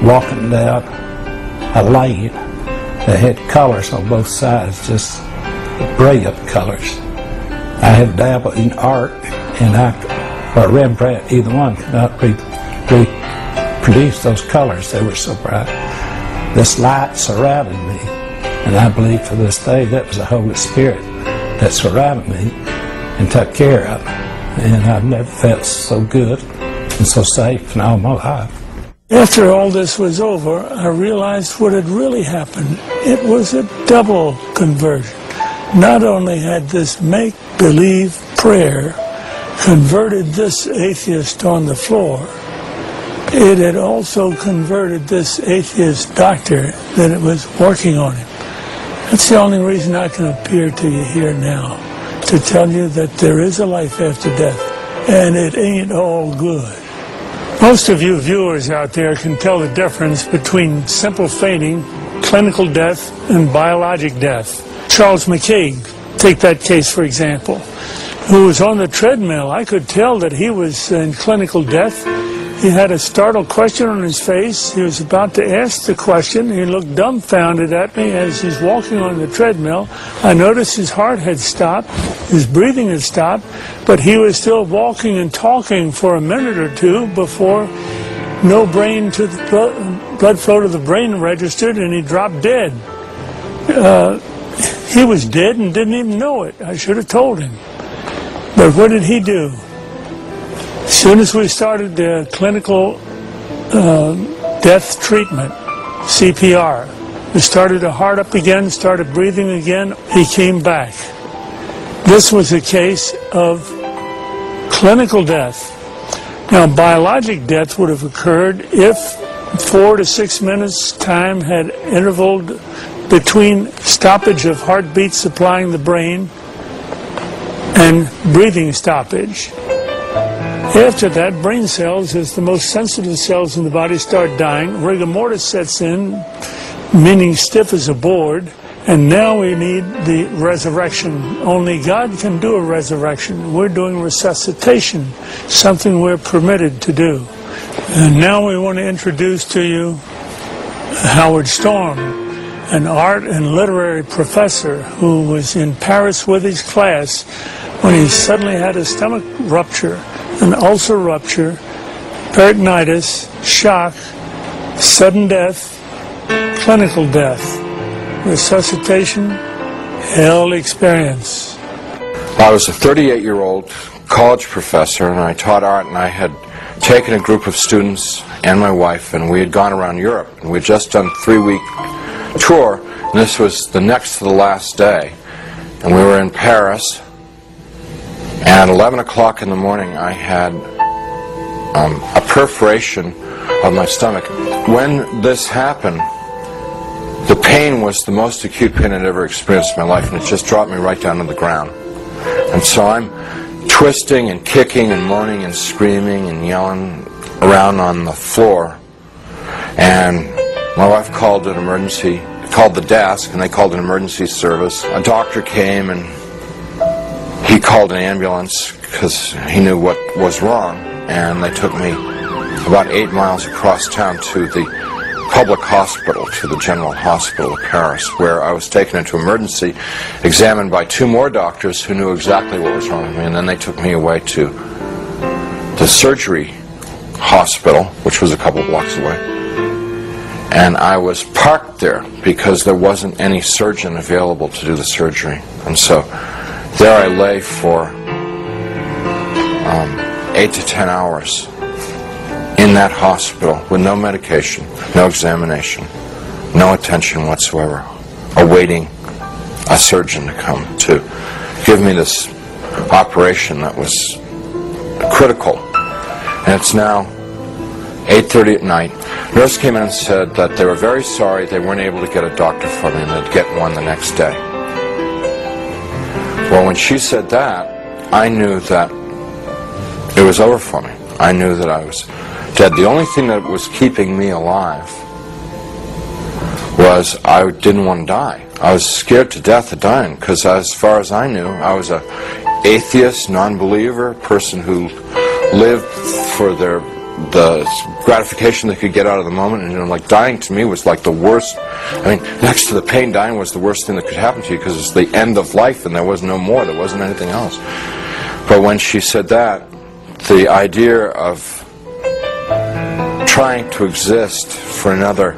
walking down a lane that had colors on both sides, just brilliant colors. I had dabbled in art, and or Rembrandt, either one could not reproduce those colors. They were so bright. This light surrounded me, and I believe to this day that was the Holy Spirit that surrounded me and took care of me. And I've never felt so good and so safe in all my life. After all this was over, I realized what had really happened. It was a double conversion. Not only had this make-believe prayer converted this atheist on the floor, it had also converted this atheist doctor that it was working on him. That's the only reason I can appear to you here now, to tell you that there is a life after death, and it ain't all good. Most of you viewers out there can tell the difference between simple fainting, clinical death, and biologic death. Charles McCaig, take that case for example, who was on the treadmill. I could tell that he was in clinical death. He had a startled question on his face. He was about to ask the question. He looked dumbfounded at me as he's walking on the treadmill. I noticed his heart had stopped, his breathing had stopped, but he was still walking and talking for a minute or two before no brain to the blood flow to the brain registered, and he dropped dead. He was dead and didn't even know it. I should have told him. But what did he do? As soon as we started the clinical death treatment, CPR, we started the heart up again, started breathing again, he came back. This was a case of clinical death. Now, biologic death would have occurred if 4 to 6 minutes time had intervaled between stoppage of heartbeat supplying the brain and breathing stoppage. After that, brain cells, as the most sensitive cells in the body, start dying. Rigor mortis sets in, meaning stiff as a board, and now we need the resurrection. Only God can do a resurrection. We're doing resuscitation, something we're permitted to do. And now we want to introduce to you Howard Storm, an art and literary professor who was in Paris with his class when he suddenly had a stomach rupture, an ulcer rupture, peritonitis, shock, sudden death, clinical death, resuscitation, hell experience. I was a 38-year-old college professor, and I taught art, and I had taken a group of students and my wife, and we had gone around Europe, and we had just done a 3-week tour, and this was the next to the last day, and we were in Paris. And at 11 o'clock in the morning, I had a perforation of my stomach. When this happened, the pain was the most acute pain I'd ever experienced in my life, and it just dropped me right down to the ground. And so I'm twisting and kicking and moaning and screaming and yelling around on the floor. And my wife called the desk, and they called an emergency service. A doctor came, and he called an ambulance because he knew what was wrong, and they took me about 8 miles across town to the public hospital, to the General Hospital of Paris, where I was taken into emergency, examined by 2 more doctors who knew exactly what was wrong with me, and then they took me away to the surgery hospital, which was a couple blocks away. And I was parked there because there wasn't any surgeon available to do the surgery. And so there I lay for 8 to 10 hours in that hospital with no medication, no examination, no attention whatsoever, awaiting a surgeon to come to give me this operation that was critical. And it's now 8:30 at night. Nurse came in and said that they were very sorry they weren't able to get a doctor for me, and they'd get one the next day. Well, when she said that, I knew that it was over for me. I knew that I was dead. The only thing that was keeping me alive was I didn't want to die. I was scared to death of dying because, as far as I knew, I was an atheist, non-believer, person who lived for their the gratification they could get out of the moment, and like dying to me was like the worst. I mean, next to the pain, dying was the worst thing that could happen to you, because it's the end of life and there was no more, there wasn't anything else. But when she said that, the idea of trying to exist for another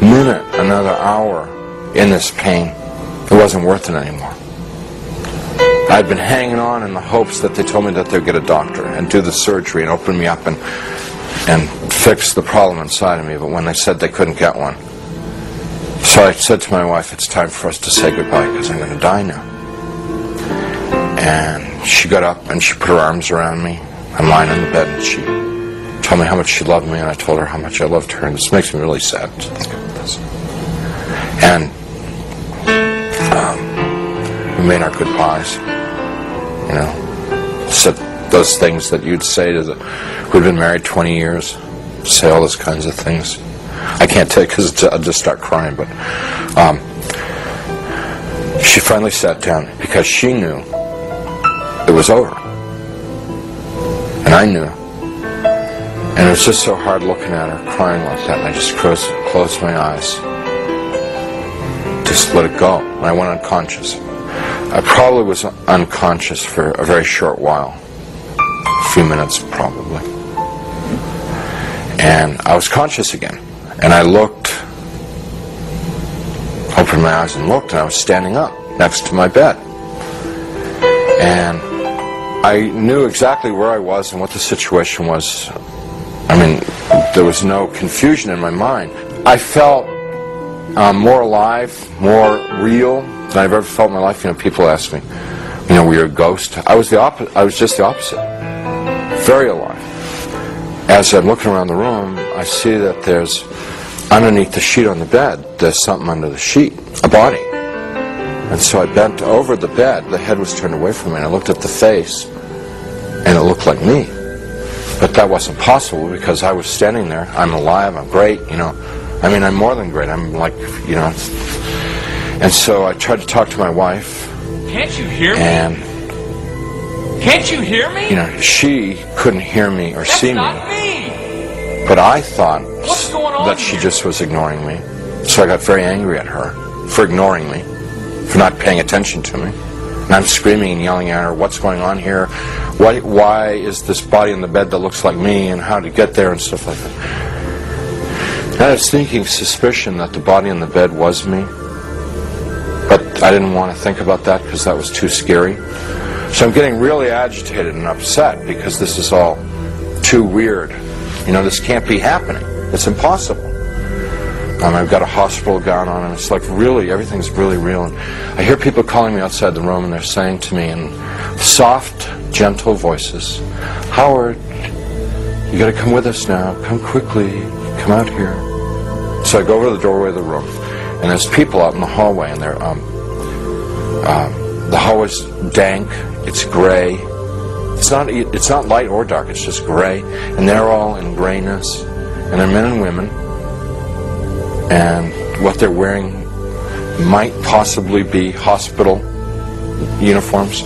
minute, another hour in this pain, it wasn't worth it anymore. I'd been hanging on in the hopes that they told me that they'd get a doctor and do the surgery and open me up and fix the problem inside of me, but when they said they couldn't get one. So I said to my wife, it's time for us to say goodbye, because I'm going to die now. And she got up and she put her arms around me. I'm lying in the bed and she told me how much she loved me, and I told her how much I loved her, and this makes me really sad to think about this. And we made our goodbyes. You know, said those things that you'd say to the who'd been married 20 years, say all those kinds of things. I can't tell you because I'll just start crying, but she finally sat down because she knew it was over. And I knew. And it was just so hard looking at her crying like that, and I just closed my eyes. Just let it go. And I went unconscious. I probably was unconscious for a very short while. A few minutes, probably. And I was conscious again. And I looked, opened my eyes and looked, and I was standing up next to my bed. And I knew exactly where I was and what the situation was. I mean, there was no confusion in my mind. I felt more alive, more real than I've ever felt in my life. You know, people ask me, you know, were you a ghost? I was just the opposite. Very alive. As I'm looking around the room, I see that there's, underneath the sheet on the bed, there's something under the sheet, a body. And so I bent over the bed, the head was turned away from me, and I looked at the face, and it looked like me. But that wasn't possible because I was standing there. I'm alive, I'm great, you know. I mean, I'm more than great. I'm like, you know. And so I tried to talk to my wife. Can't you hear me? And can't you hear me? You know, she couldn't hear me or see me. That's not me. But I thought What's going on that she here? just was ignoring me. So I got very angry at her for ignoring me, for not paying attention to me. And I'm screaming and yelling at her, what's going on here? Why is this body in the bed that looks like me, and how to get there and stuff like that. And I had a sneaking suspicion that the body in the bed was me. But I didn't want to think about that because that was too scary. So I'm getting really agitated and upset because this is all too weird. You know, this can't be happening. It's impossible. I've got a hospital gown on, and it's like really, everything's really real. And I hear people calling me outside the room, and they're saying to me in soft, gentle voices, Howard, you got to come with us now. Come quickly. Come out here. So I go over to the doorway of the room, and there's people out in the hallway, and they're the hallway's dank. It's gray. It's not light or dark. It's just gray, and they're all in grayness, and they're men and women. And what they're wearing might possibly be hospital uniforms.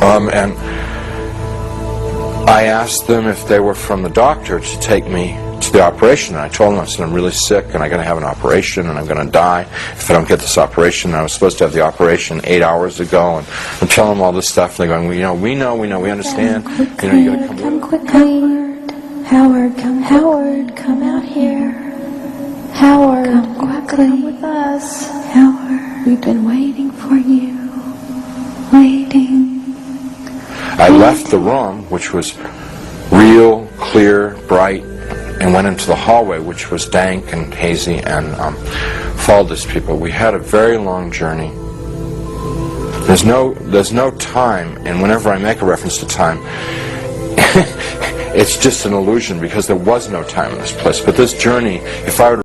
And I asked them if they were from the doctor to take me to the operation. And I told them, I said, I'm really sick and I'm going to have an operation and I'm going to die if I don't get this operation. And I was supposed to have the operation 8 hours ago. And I'm telling them all this stuff. And they're going, well, you know, we know, we understand. You know, you got to come quickly. Howard, come out here. Howard, come quickly. Come with us. Howard, we've been waiting for you. Waiting. I left the room, which was real, clear, bright, and went into the hallway, which was dank and hazy, and followed these people. We had a very long journey. There's no time, and whenever I make a reference to time, it's just an illusion because there was no time in this place. But this journey, if I were to